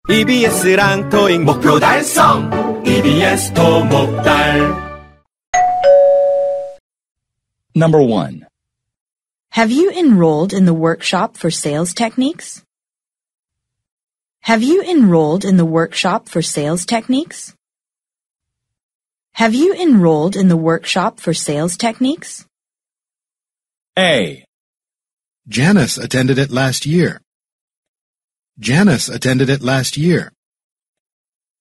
EBS랑 토익 목표 달성! EBS토목달. Number 1. Have you enrolled in the workshop for sales techniques? Have you enrolled in the workshop for sales techniques? Have you enrolled in the workshop for sales techniques? A. Janice attended it last year. Janice attended it last year.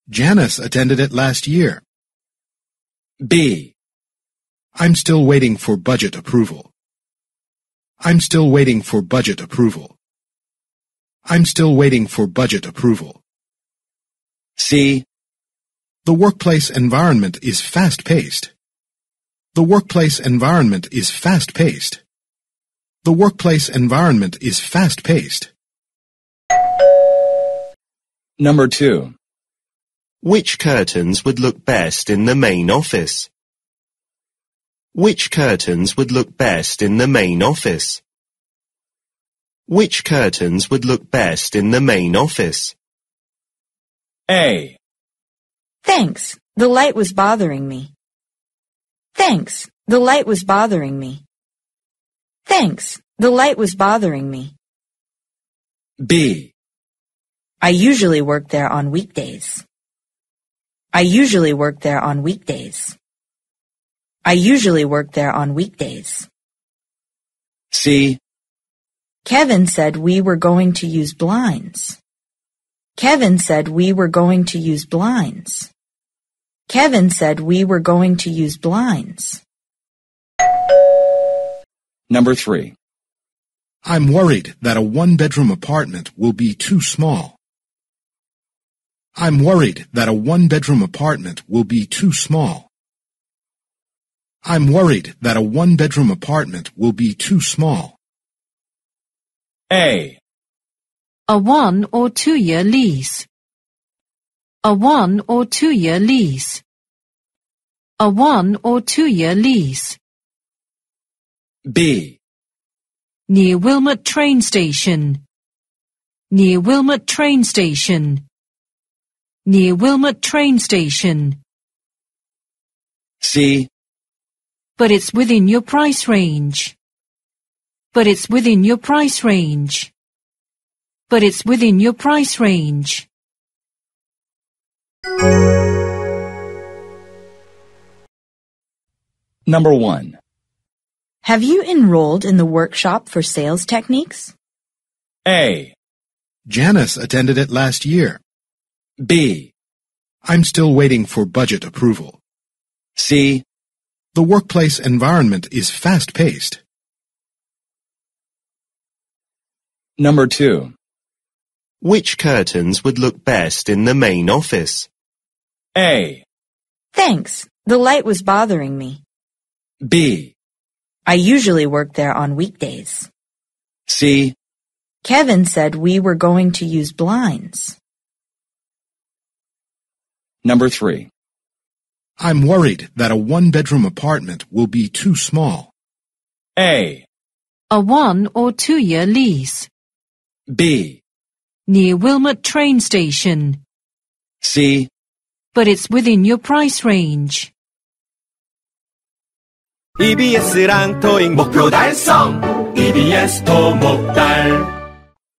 Janice attended it last year. B. I'm still waiting for budget approval. I'm still waiting for budget approval. I'm still waiting for budget approval. C. The workplace environment is fast-paced. The workplace environment is fast-paced. The workplace environment is fast-paced. Number 2. Which curtains would look best in the main office? Which curtains would look best in the main office? Which curtains would look best in the main office? A. Thanks, the light was bothering me. Thanks, the light was bothering me. Thanks, the light was bothering me. B. I usually work there on weekdays. I usually work there on weekdays. I usually work there on weekdays. C. Kevin said we were going to use blinds. Kevin said we were going to use blinds. Kevin said we were going to use blinds. Number 3. I'm worried that a one-bedroom apartment will be too small. I'm worried that a one-bedroom apartment will be too small. I'm worried that a one-bedroom apartment will be too small. A. A 1 or 2 year lease. A 1 or 2 year lease. A 1 or 2 year lease. B. Near Wilmot train station. Near Wilmot train station. Near Wilmot train station. C. But it's within your price range. But it's within your price range. But it's within your price range. Number 1. Have you enrolled in the workshop for sales techniques? A. Janice attended it last year. B. I'm still waiting for budget approval. C. The workplace environment is fast-paced. Number 2. Which curtains would look best in the main office? A. Thanks, the light was bothering me. B. I usually work there on weekdays. C. Kevin said we were going to use blinds. Number 3. I'm worried that a one-bedroom apartment will be too small. A. A 1 or 2 year lease. B. Near Wilmot train station. C. But it's within your price range. EBS랑 토익 목표 달성! EBS토목달.